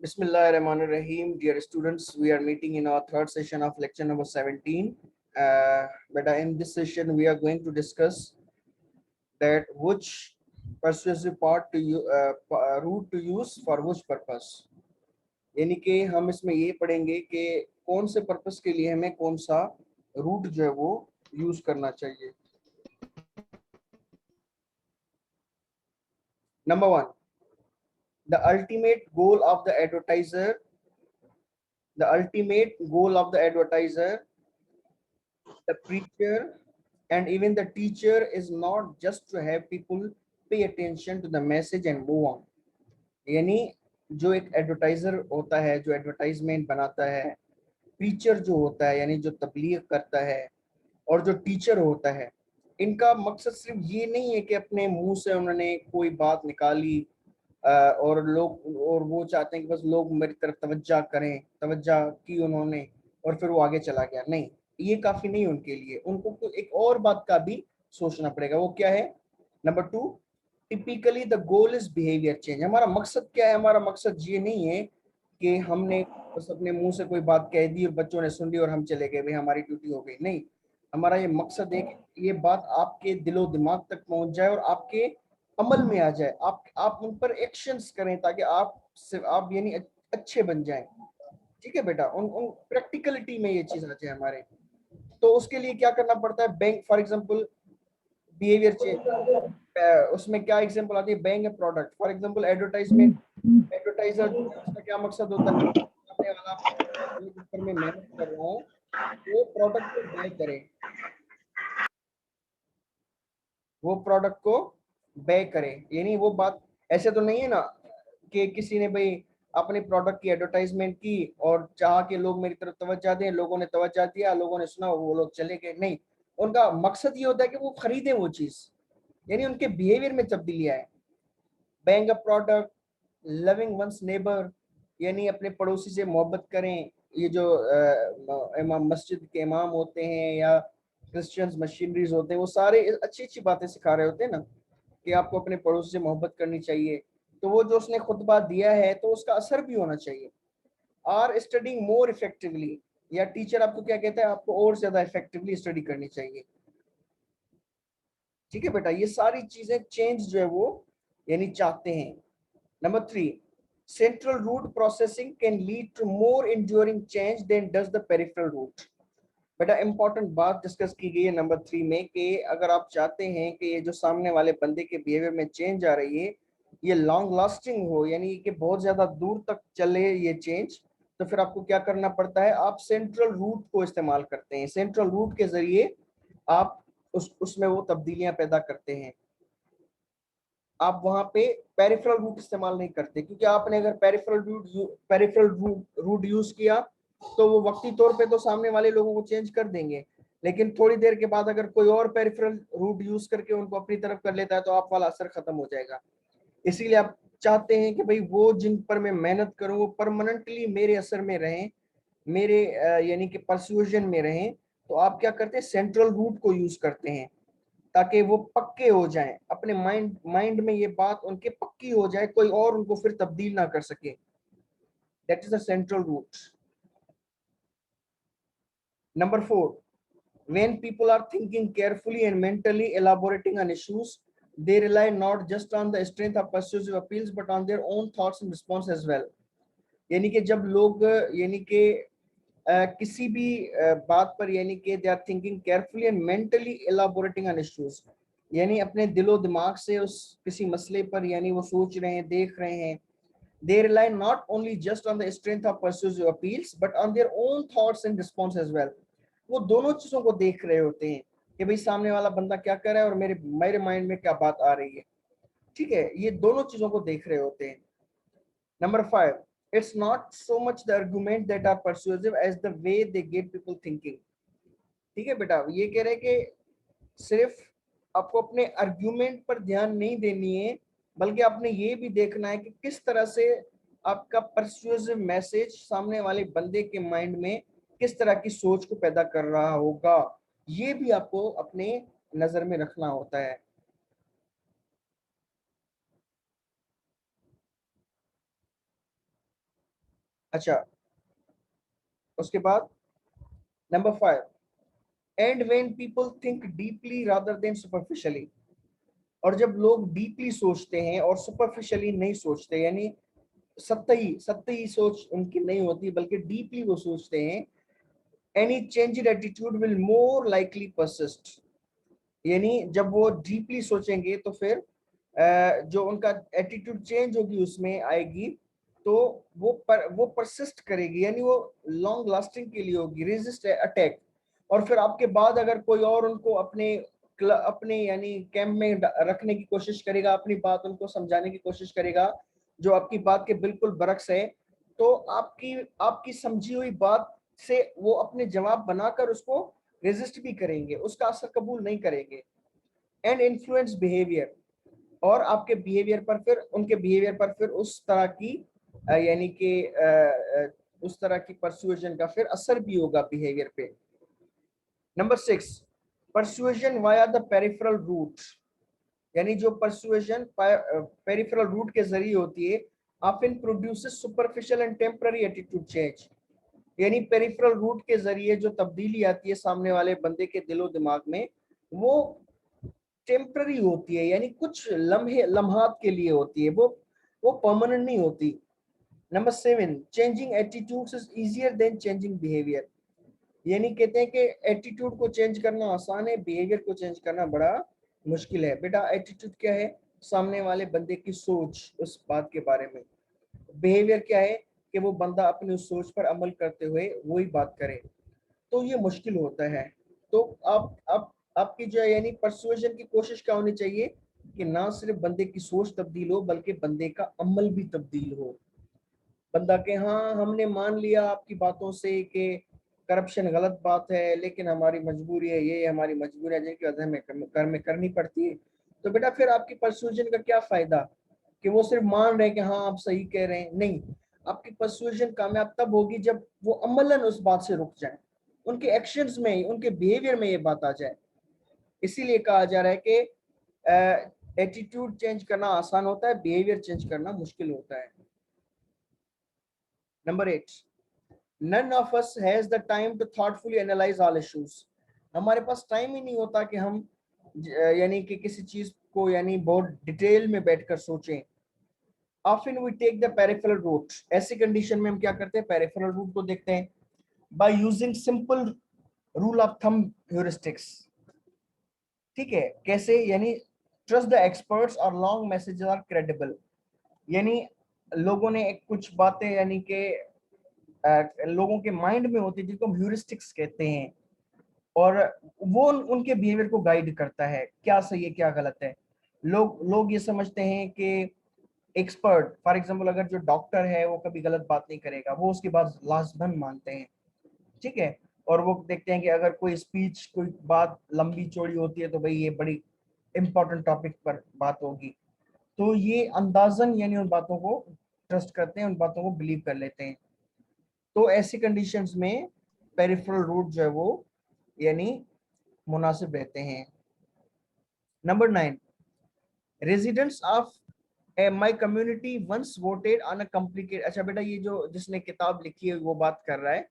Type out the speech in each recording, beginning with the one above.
Bismillahirrahmanirrahim. Dear students, we are meeting in our third session of lecture number 17. But in this session, we are going to discuss that which persuasive part to route to use for which purpose. यानी कि हम इसमें ये पढ़ेंगे कि कौन से purpose के लिए हमें कौन सा रूट जो है वो यूज करना चाहिए. Number one, the ultimate goal of the advertiser. The ultimate goal of the advertiser, the preacher, and even the teacher is not just to have people pay attention to the message and move on. यानी जो एक advertiser होता है, जो advertisement बनाता है, preacher जो होता है यानी जो तबलीग करता है, और जो टीचर होता है, इनका मकसद सिर्फ ये नहीं है कि अपने मुंह से उन्होंने कोई बात निकाली और लोग और वो चाहते हैं कि बस लोग मेरी तरफ तवज्जो करें, तवज्जो की उन्होंने और फिर वो आगे चला गया. नहीं, ये काफी नहीं उनके लिए. उनको एक और बात का भी सोचना पड़ेगा. वो क्या है? Number two, typically the goal is behaviour change. हमारा मकसद क्या है? हमारा मकसद ये नहीं है कि हमने बस अपने मुंह से कोई बात कह दी और बच्चों ने सुन ली और हम चले गए, भाई हमारी ड्यूटी हो गई. नहीं, हमारा ये मकसद है कि ये बात आपके दिलो दिमाग तक पहुंच जाए और आपके अमल में आ जाए. आप उन पर एक्शंस करें ताकि आप यानी अच्छे बन जाएं. ठीक है बेटा, उन प्रैक्टिकलिटी में ये चीज आ जाए हमारे. तो उसके लिए क्या करना पड़ता है? Bank for example behaviour change. उसमें क्या एग्जांपल आती है? Bank A product. For example advertisement. Advertiser उसका क्या मकसद होता है? सामने वाला जिस पर मैं मेहनत कर रहा हूँ वो प्रोडक्ट को बाय करे, वो प्रोडक्ट को बाय करे. यानी वो बात ऐसे तो नहीं है ना कि किसी ने भाई अपने प्रोडक्ट की एडवर्टाइजमेंट की और चाह के लोग मेरी तरफ तवज्जो दें, लोगों ने तवज्जो दिया, लोगों ने सुना, वो लोग चले गए. नहीं, उनका मकसद ये होता है कि वो खरीदें वो चीज, यानी उनके बिहेवियर में तब्दीली आए. Buying a product, loving ones neighbour, यानी अपने पड़ोसी से मोहब्बत करें. ये जो इमाम मस्जिद के इमाम होते हैं या क्रिश्चियंस मशीनरीज होते हैं, वो सारे अच्छी अच्छी बातें सिखा रहे होते हैं ना कि आपको अपने पड़ोसी से मोहब्बत करनी चाहिए. तो वो जो उसने खुतबा दिया है तो उसका असर भी होना चाहिए. आर स्टडिंग मोर इफेक्टिवली, या टीचर आपको क्या कहता है? आपको और ज्यादा इफेक्टिवली स्टडी करनी चाहिए. ठीक है बेटा, ये सारी चीजें चेंज जो है वो यानी चाहते हैं. Number three, central route processing can lead to more enduring change than does the peripheral route. बेटा इंपॉर्टेंट बात डिस्कस की गई है नंबर थ्री में कि अगर आप चाहते हैं कि ये जो सामने वाले बंदे के बिहेवियर में चेंज आ रही है ये लॉन्ग लास्टिंग हो, यानी कि बहुत ज्यादा दूर तक चले ये चेंज, तो फिर आपको क्या करना पड़ता है? आप सेंट्रल रूट को इस्तेमाल करते हैं. सेंट्रल रूट के जरिए आप उसमें वो तब्दीलियां पैदा करते हैं. आप वहां पे पेरिफेरल रूट इस्तेमाल नहीं करते, क्योंकि आपने अगर पेरिफेरल रूट यूज किया तो वो वक्ती तौर पे तो सामने वाले लोगों को चेंज कर देंगे, लेकिन थोड़ी देर के बाद अगर कोई और पेरिफेरल रूट यूज करके उनको अपनी तरफ कर लेता है तो आप वाला असर खत्म हो जाएगा. इसीलिए आप चाहते हैं कि भाई वो जिन पर मैं मेहनत करूं वो परमानेंटली मेरे असर में रहें, मेरे यानी कि परस्यूजन में रहें. तो आप क्या करते हैं? सेंट्रल रूट को यूज करते हैं ताकि वो पक्के हो जाएं, अपने माइंड में ये बात उनके पक्की हो जाए, कोई और उनको फिर तब्दील ना कर सके. That is the central route. Number four, when people are thinking carefully and mentally elaborating on issues, they rely not just on the strength of persuasive appeals but on their own thoughts and response as well. यानी कि जब लोग यानी कि किसी भी बात पर यानी कि they are thinking carefully and mentally elaborating on issues, यानी अपने दिलो दिमाग से उस किसी मसले पर यानी वो सोच रहे हैं, देख रहे हैं. They rely not only just on the strength of persuasive appeals but on their own thoughts and response as well. वो दोनों चीजों को देख रहे होते हैं कि भाई सामने वाला बंदा क्या कर रहा है और मेरे मेरे माइंड में क्या बात आ रही है. ठीक है, ये दोनों चीजों को देख रहे होते हैं. Number five, it's not so much the argument that are persuasive as the way they get people thinking. ठीक है बेटा, ये कह रहे हैं कि सिर्फ आपको अपने आर्ग्यूमेंट पर ध्यान नहीं देनी है, बल्कि आपने ये भी देखना है कि किस तरह से आपका परसुएसिव मैसेज सामने वाले बंदे के माइंड में किस तरह की सोच को पैदा कर रहा होगा. ये भी आपको अपने नजर में रखना होता है. अच्छा, उसके बाद number 5, and when people think deeply rather than superficially. और जब लोग डीपली सोचते हैं और सुपरफिशियली नहीं सोचते, यानी सतही सतही सोच उनकी नहीं होती बल्कि डीपली वो सोचते हैं, any change in attitude will more likely persist. यानी जब वो डीपली सोचेंगे तो फिर जो उनका एटीट्यूड चेंज होगी उसमें आएगी, तो वो परसिस्ट करेगी, यानी वो लॉन्ग लास्टिंग के लिए होगी, रेजिस्ट अटैक। और फिर आपके बाद अगर कोई और उनको अपने यानी कैंप में रखने की कोशिश करेगा, अपनी बात उनको समझाने की कोशिश करेगा जो आपकी बात के बिल्कुल बरक्स है, तो आपकी आपकी समझी हुई बात से वो अपने जवाब बनाकर उसको रेजिस्ट भी करेंगे, उसका असर कबूल नहीं करेंगे। एंड इन्फ्लुएंस बिहेवियर, और आपके बिहेवियर पर फिर उनके बिहेवियर पर फिर उस तरह की यानी कि उस तरह की परसुएजन का फिर असर भी होगा बिहेवियर पे। Number 6, persuasion via the peripheral route. यानी जो परसुएजन पेरिफेरल रूट के जरिए होती है, often produces superficial and temporary attitude change. यानी पेरिफेरल रूट के जरिए जो तब्दीली आती है सामने वाले बंदे के दिलो दिमाग में, वो टेम्पररी होती है, यानी कुछ लम्हात के लिए होती है, वो परमानेंट नहीं होती। Number 7, changing attitudes is easier than changing behaviour. यानी कहते हैं कि एटीट्यूड को चेंज करना आसान है, बिहेवियर को चेंज करना बड़ा मुश्किल है। बेटा एटीट्यूड क्या है? सामने वाले बंदे की सोच उस बात के बारे में। बिहेवियर क्या है? कि वो बंदा अपनी उस सोच पर अमल करते हुए वही बात करे। तो ये मुश्किल होता है। तो आप आपकी जो है यानी परसुएशन की कोशिश क्या होनी चाहिए कि ना सिर्फ बंदे की सोच तब्दील हो बल्कि बंदे का अमल भी तब्दील हो। बंदा के हाँ हमने मान लिया आपकी बातों से कि करप्शन गलत बात है, लेकिन हमारी मजबूरी है, ये हमारी मजबूरी है जिनकी वजह हमें करनी पड़ती है। तो बेटा फिर आपकी परसुएशन का क्या फायदा कि वो सिर्फ मान रहे हैं कि हाँ आप सही कह रहे हैं? नहीं, आपकी परसुएशन कामयाब तब होगी जब वो अमलन उस बात से रुक जाए, उनके एक्शंस में, उनके बिहेवियर में ये बात आ जाए। इसीलिए कहा जा रहा है कि एटीट्यूड चेंज करना आसान होता है, बिहेवियर चेंज करना मुश्किल होता है। Number 8, none of us has the time to thoughtfully analyze all issues। हमारे पास टाइम ही नहीं होता कि हम यानी कि किसी चीज को यानी बहुत डिटेल में बैठकर सोचें। often we take the peripheral route। ऐसी कंडीशन में हम क्या करते हैं? पेरिफेरल रूट को देखते हैं by using simple rule of thumb heuristics। ठीक है, कैसे? यानी ट्रस्ट द एक्सपर्ट्स और लॉन्ग मैसेजेस आर क्रेडिबल। यानी लोगों ने एक कुछ बातें यानी कि लोगों के माइंड में होती है जिनको हम ह्यूरिस्टिक्स कहते हैं, और वो उनके बिहेवियर को गाइड करता है क्या सही है क्या गलत है। लोग ये समझते हैं कि एक्सपर्ट, फॉर एग्जांपल अगर जो डॉक्टर है वो कभी गलत बात नहीं करेगा, वो उसकी बात लाजमन मानते हैं। ठीक है, और वो देखते हैं कि अगर कोई स्पीच, कोई बात लंबी चौड़ी होती है तो भाई ये बड़ी इंपॉर्टेंट टॉपिक पर बात होगी, तो ये अंदाजन यानी उन बातों को ट्रस्ट करते हैं, उन बातों को बिलीव कर लेते हैं। तो ऐसी कंडीशंस में पेरिफेरल रूट जो है वो यानी मुनासिब रहते हैं। Number 9, residents of my community once voted on a complicated. अच्छा बेटा, ये जो जिसने किताब लिखी है वो बात कर रहा है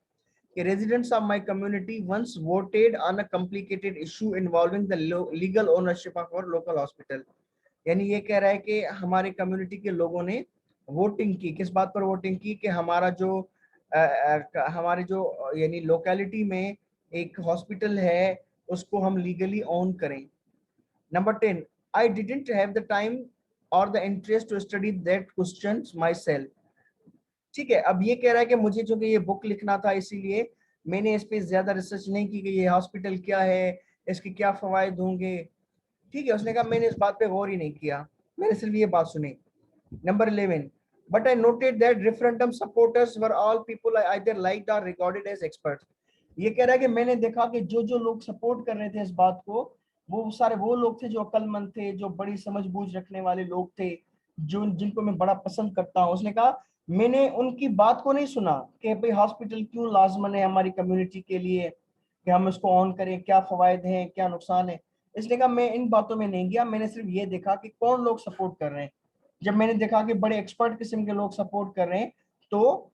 कि residents of my community once voted on a complicated issue involving the legal ownership of our local hospital। यानी ये कह रहा है कि हमारे कम्युनिटी के लोगों ने वोटिंग की, किस बात पर वोटिंग की? कि हमारा जो हमारे जो यानी लोकेलिटी में एक हॉस्पिटल है उसको हम लीगली ओन करें। Number 10, I didn't have the time और the interest to study that questions myself. ठीक है, अब ये कह रहा है कि मुझे चूंकि ये बुक लिखना था इसीलिए मैंने इस पे ज्यादा रिसर्च नहीं की कि ये हॉस्पिटल क्या है, इसके क्या फवायद होंगे। ठीक है, उसने कहा मैंने इस बात पे गौर ही नहीं किया, मैंने सिर्फ ये बात सुनी। Number 11, but I noted that referendum supporters were all people I either liked और रिकॉर्डेड एज एक्सपर्ट्स। ये कह रहा है कि मैंने देखा कि जो जो लोग सपोर्ट कर रहे थे इस बात को, वो सारे वो लोग थे जो अक्लमंद थे, जो बड़ी समझ बूझ रखने वाले लोग थे, जो जिनको मैं बड़ा पसंद करता हूँ। उसने कहा मैंने उनकी बात को नहीं सुना कि भाई हॉस्पिटल क्यों लाजमन है हमारी कम्युनिटी के लिए, कि हम इसको ऑन करें, क्या फवायद हैं, क्या नुकसान है। इसलिए कहा मैं इन बातों में नहीं गया, मैंने सिर्फ ये देखा कि कौन लोग सपोर्ट कर रहे हैं। जब मैंने देखा कि बड़े एक्सपर्ट किस्म के लोग सपोर्ट कर रहे हैं, तो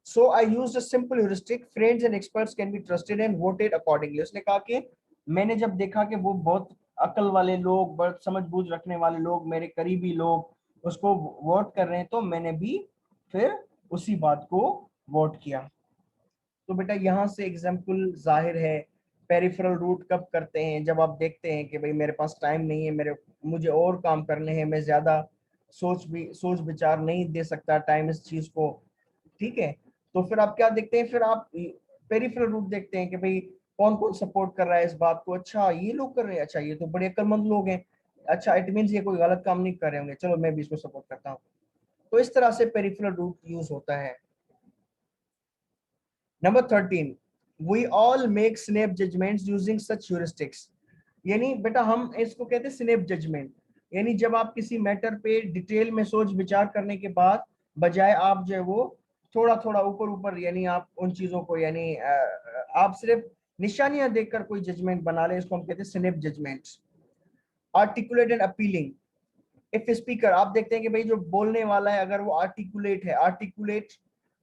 so I used a simple heuristic, friends and experts can be trusted and voted accordingly. उसने कहा कि मैंने जब देखा कि वो बहुत अकल वाले लोग, बहुत समझ बूझ रखने वाले लोग, मेरे करीबी लोग उसको वोट कर रहे हैं, तो मैंने भी फिर उसी बात को वोट किया। तो बेटा यहाँ से एग्जाम्पल जाहिर है। पेरिफेरल रूट कब करते हैं? जब आप देखते हैं कि भाई मेरे पास टाइम नहीं है, मुझे और काम करने हैं, मैं ज्यादा सोच विचार नहीं दे सकता टाइम इस चीज को, ठीक है। तो फिर आप क्या देखते हैं? फिर आप पेरिफेरल रूट देखते हैं कि भाई कौन कौन सपोर्ट कर रहा है इस बात को। अच्छा ये लोग कर रहे हैं, अच्छा ये तो बड़े अक्लमंद लोग हैं, अच्छा इट मीन्स ये कोई गलत काम नहीं कर रहे होंगे, चलो मैं भी इसको सपोर्ट करता हूँ। तो इस तरह से पेरिफेरल रूट यूज होता है। Number 13, we all make snap judgements using such heuristics. यानी बेटा हम इसको कहते हैं स्नैप जजमेंट। यानी जब आप किसी मैटर पे डिटेल में सोच विचार करने के बाद बजाय आप जो है वो थोड़ा थोड़ा ऊपर ऊपर, यानी आप उन चीजों को, यानी आप सिर्फ निशानियां देखकर कोई जजमेंट बना ले, इसको हम कहते हैं snap judgement. Articulate and appealing. If speaker, आप देखते हैं कि भाई जो बोलने वाला है अगर वो आर्टिकुलेट है, आर्टिकुलेट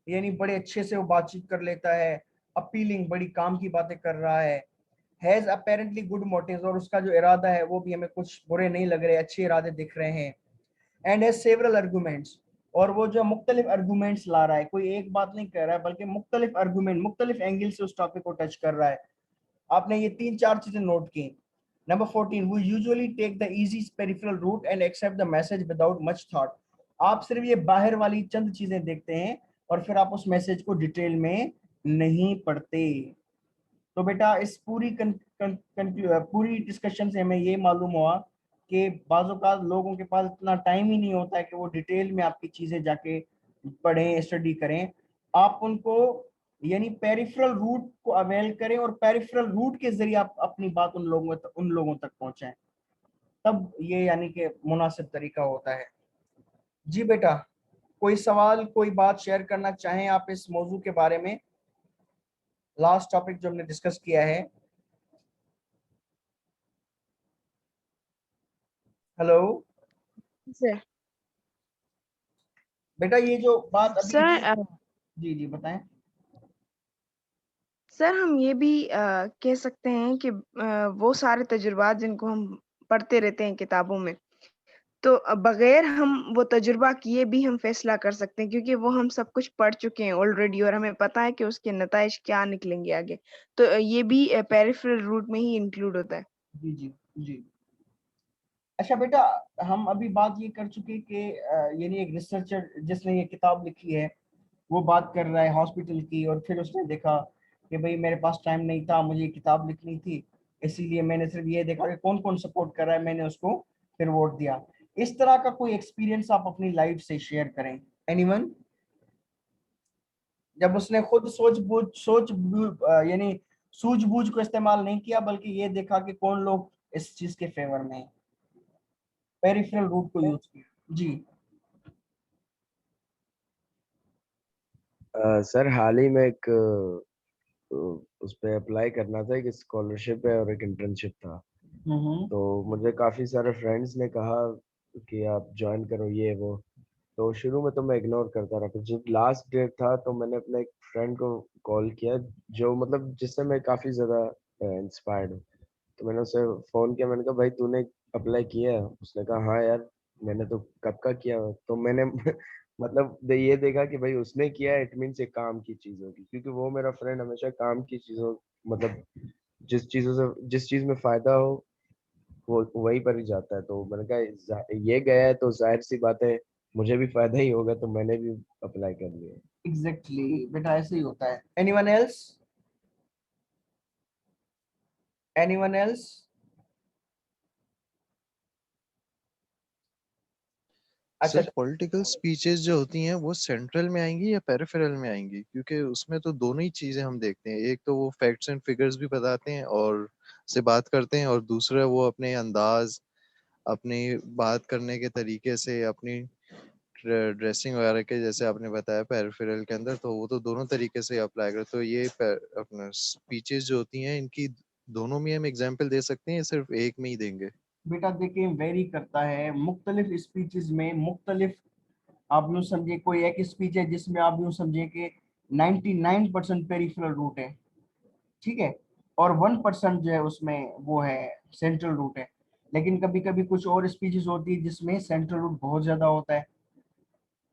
यानी बड़े अच्छे से वो बातचीत कर लेता है, अपीलिंग बड़ी काम की बातें कर रहा है, हैज अपेरेंटली गुड मोटिव्स, और उसका जो इरादा है वो भी हमें कुछ बुरे नहीं लग रहे, अच्छे इरादे दिख रहे हैं, एंड हैज सेवरल आर्गुमेंट्स, और वो जो मुख्तलिफ आर्गुमेंट्स ला रहा है, कोई एक बात नहीं कर रहा है बल्कि मुख्तलिफ आर्गुमेंट, मुख्तलिफ एंगल से उस टॉपिक को टच कर रहा है। आपने ये 3-4 चीजें नोट की। Number 14, we usually take the easy peripheral route and accept the message without much thought. आप सिर्फ ये बाहर वाली चंद चीजें देखते हैं और फिर आप उस मैसेज को डिटेल में नहीं पढ़ते। तो बेटा इस पूरी डिस्कशन से हमें ये मालूम हुआ कि बाज़ औक़ात लोगों के पास इतना टाइम ही नहीं होता है कि वो डिटेल में आपकी चीजें जाके पढ़ें, स्टडी करें। आप उनको यानी पेरिफेरल रूट को अवेल करें और पेरिफेरल रूट के जरिए आप अपनी बात उन लोगों तक पहुंचाएं, तब ये यानी कि मुनासिब तरीका होता है। जी बेटा, कोई सवाल, कोई बात शेयर करना चाहें आप इस मौजू के बारे में, लास्ट टॉपिक जो हमने डिस्कस किया है? Hello sir. बेटा, ये जो बात अभी सर जी जी बताएं। सर हम ये भी कह सकते हैं कि वो सारे तजुर्बात जिनको हम पढ़ते रहते हैं किताबों में, तो बगैर हम वो तजुर्बा किए भी हम फैसला कर सकते हैं, क्योंकि वो हम सब कुछ पढ़ चुके हैं ऑलरेडी और हमें पता है कि उसके नताइज क्या निकलेंगे आगे। तो ये भी पेरिफेरल रूट में ही इंक्लूड होता है। जी जी जी। अच्छा बेटा, हम अभी बात ये कर चुके कि यानी एक रिसर्चर जिसने ये किताब लिखी है वो बात कर रहा है हॉस्पिटल की, और फिर उसने देखा कि भाई मेरे पास टाइम नहीं था, मुझे ये किताब लिखनी थी, इसीलिए मैंने सिर्फ ये देखा कि कौन कौन सपोर्ट कर रहा है, मैंने उसको फिर वोट दिया। इस तरह का कोई एक्सपीरियंस आप अपनी लाइफ से शेयर करें, एनीवन? जब उसने खुद यानी सूझबूझ को इस्तेमाल नहीं किया, बल्कि ये देखा कि कौन लोग इस चीज के फेवर में हैं, पेरिफेरल रूट को यूज किया। जी सर हाल ही में एक उस पे अप्लाई करना था, एक स्कॉलरशिप है और एक इंटर्नशिप था। हम्म तो मुझे काफ़ी सारे फ्रेंड्स ने कहा कि आप ज्वाइन करो ये वो। तो शुरू में तो मैं इग्नोर करता रहा, फिर जब लास्ट डेट था तो मैंने अपने एक फ्रेंड को कॉल किया, जो मतलब जिससे मैं काफ़ी ज़्यादा इंस्पायर्ड हूँ। तो मैंने उसे फ़ोन किया, मैंने कहा भाई तूने अप्लाई किया है? उसने कहा हाँ यार मैंने तो कब का किया हुआ है। तो मैंने मतलब ये देखा कि भाई उसने किया है, इट मीन्स ये काम की चीज़ होगी, क्योंकि वो मेरा फ्रेंड हमेशा काम की चीज़ों, मतलब जिस चीज़ में फ़ायदा हो वो वहीं पर ही जाता है। तो मैंने कहा ये गया है तो जाहिर सी बात है मुझे भी फायदा ही होगा, तो मैंने भी अप्लाई कर लिया। एग्जैक्टली बेटा, ऐसे ही होता है। Anyone else? Anyone else? अच्छा सर पॉलिटिकल स्पीचेस जो होती हैं वो सेंट्रल में आएंगी या पेरिफेरल में आएंगी? क्योंकि उसमें तो दोनों ही चीजें हम देखते हैं, एक तो वो फैक्ट्स एंड फिगर्स भी बताते हैं और से बात करते हैं, और दूसरा वो अपने अंदाज, अपनी बात करने के तरीके से, अपनी ड्रेसिंग वगैरह के, जैसे आपने बताया पेरिफेरल के अंदर, तो वो तो दोनों तरीके से अप्लाई करते। तो ये अपना स्पीचेस जो होती हैं इनकी दोनों में हम एग्जाम्पल दे सकते हैं या सिर्फ एक में ही देंगे? बेटा देखिए, वेरी करता है, मुख्तलिफ स्पीचेस में मुख्तलिफ, आप यूँ समझिए कोई एक स्पीच है जिसमें आप यूँ समझिए कि 99% पेरिफेरल रूट है, ठीक है, और 1% जो है उसमें वो है सेंट्रल रूट है। लेकिन कभी कभी कुछ और स्पीशीज होती है जिसमें सेंट्रल रूट बहुत ज्यादा होता है।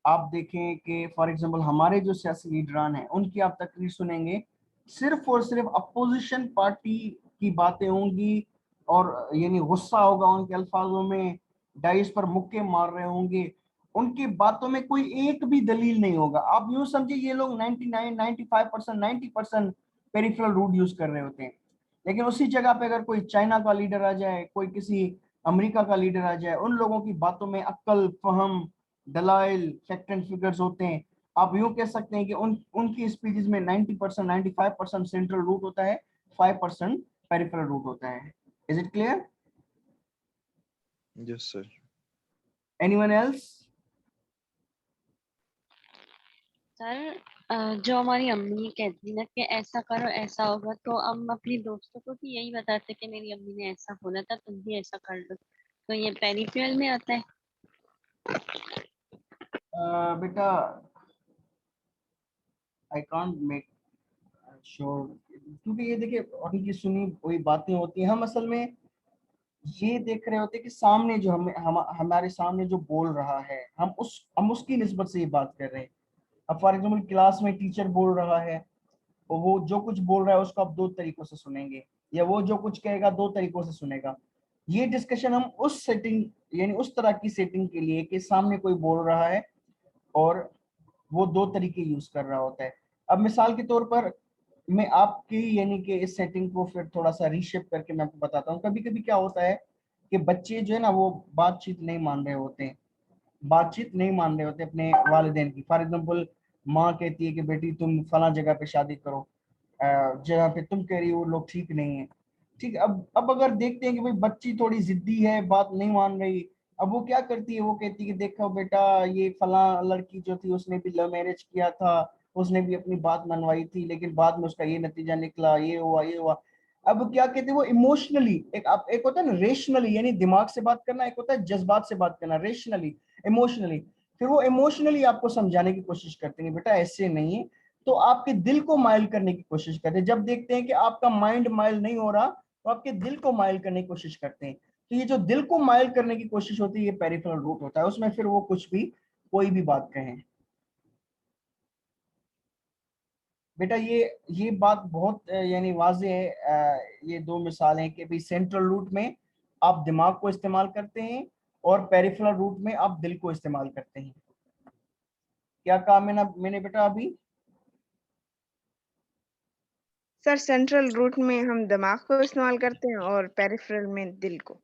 आप देखें कि फॉर एग्जांपल हमारे जो सियासी लीडरान हैं उनकी आप तकरीर सुनेंगे, सिर्फ और सिर्फ अपोजिशन पार्टी की बातें होंगी, और यानी गुस्सा होगा उनके अल्फाजों में, डाइस पर मुक्के मार रहे होंगे, उनकी बातों में कोई एक भी दलील नहीं होगा। आप यूं समझिए ये लोग 99, 95%, 90% पेरिफेरल रूट यूज कर रहे होते हैं। लेकिन उसी जगह पे अगर कोई चाइना का लीडर आ जाए, कोई किसी अमेरिका का लीडर आ जाए, उन लोगों की बातों में अक्ल, फहम, दलाइल, फैक्ट एंड फिगर्स होते हैं। आप यूं कह सकते हैं कि उनकी स्पीचेस में 90%, 95% सेंट्रल रूट होता है, 5% पेरिफेरल रूट होता है। Is it clear? Yes sir. Anyone else? Sir जो हमारी अम्मी कहती ना कि ऐसा करो ऐसा होगा, तो हम अपनी दोस्तों को भी यही बताते कि मेरी अम्मी ने ऐसा बोला था, तुम भी ऐसा कर लो, तो ये पेरिफेरल में आता है। बेटा आई कांट मेक श्योर, क्योंकि ये देखिए उनकी सुनी हुई बातें होती हैं, हम असल में ये देख रहे होते हैं कि सामने जो हमारे सामने जो बोल रहा है, हम उसकी निस्बत से ये बात कर रहे हैं। अब फॉर एग्जाम्पल क्लास में टीचर बोल रहा है, तो वो जो कुछ बोल रहा है उसको आप दो तरीकों से सुनेंगे, या वो जो कुछ कहेगा दो तरीकों से सुनेगा। ये डिस्कशन हम उस सेटिंग, यानी उस तरह की सेटिंग के लिए कि सामने कोई बोल रहा है और वो दो तरीके यूज कर रहा होता है। अब मिसाल के तौर पर मैं आपकी यानी कि इस सेटिंग को फिर थोड़ा सा रीशेप करके मैं आपको बताता हूँ। कभी कभी क्या होता है कि बच्चे जो है ना वो बातचीत नहीं मान रहे होते हैं, बातचीत नहीं मान रहे होते अपने वालिदैन की। फॉर एग्जाम्पल माँ कहती है कि बेटी तुम फला जगह पे शादी करो, जगह पे तुम कह रही हो वो लोग ठीक नहीं है, ठीक है। अब अगर देखते हैं कि भाई बच्ची थोड़ी जिद्दी है, बात नहीं मान रही, अब वो क्या करती है, वो कहती है कि देखो बेटा ये फला लड़की जो थी उसने भी लव मैरिज किया था, उसने भी अपनी बात मनवाई थी, लेकिन बाद में उसका ये नतीजा निकला, ये हुआ ये हुआ। अब क्या कहते हैं वो इमोशनली, एक होता है ना रेशनली, यानी दिमाग से बात करना, एक होता है जज्बात से बात करना, रेशनली, इमोशनली। फिर वो इमोशनली आपको समझाने की कोशिश करते हैं बेटा ऐसे नहीं है, तो आपके दिल को माइल करने की कोशिश करते हैं। जब देखते हैं कि आपका माइंड माइल नहीं हो रहा, तो आपके दिल को माइल करने की कोशिश करते हैं। तो ये जो दिल को माइल करने की कोशिश होती है ये पेरिफेरल रूट होता है, उसमें फिर वो कुछ भी कोई भी बात कहें। बेटा ये बात बहुत यानी वाजे है। ये दो मिसालें कि भाई सेंट्रल रूट में आप दिमाग को इस्तेमाल करते हैं और पेरिफेरल रूट में आप दिल को इस्तेमाल करते हैं। क्या कहा मैंने बेटा अभी? सर सेंट्रल रूट में हम दिमाग को इस्तेमाल करते हैं और पेरिफेरल में दिल को।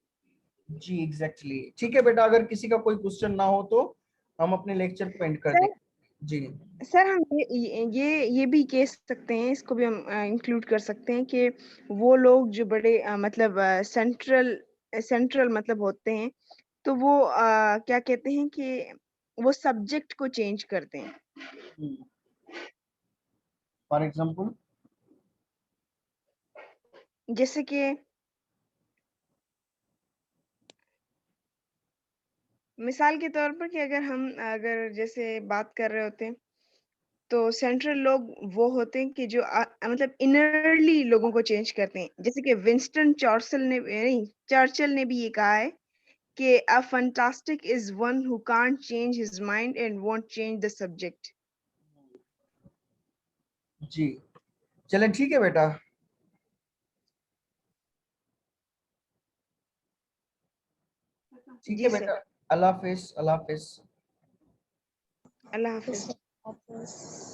जी एग्जैक्टली ठीक है बेटा, अगर किसी का कोई क्वेश्चन ना हो तो हम अपने लेक्चर को एंड कर सर दें। जी सर हम ये भी कह सकते हैं, इसको भी हम इंक्लूड कर सकते हैं कि वो लोग जो बड़े मतलब सेंट्रल सेंट्रल मतलब होते हैं, तो वो क्या कहते हैं कि वो सब्जेक्ट को चेंज करते हैं। फॉर एग्जाम्पल जैसे कि मिसाल के तौर पर कि अगर जैसे बात कर रहे होते हैं, तो सेंट्रल लोग वो होते हैं कि जो मतलब इनरली लोगों को चेंज करते हैं। जैसे कि विंस्टन चर्चिल ने भी ये कहा है कि a fantastic is one who can't change his mind and won't change the subject. जी चले ठीक है बेटा। ठीक है जी सर। बेटा, अल्लाह हाफिज, अल्लाह हाफिज। अल्लाह हाफिज। वापस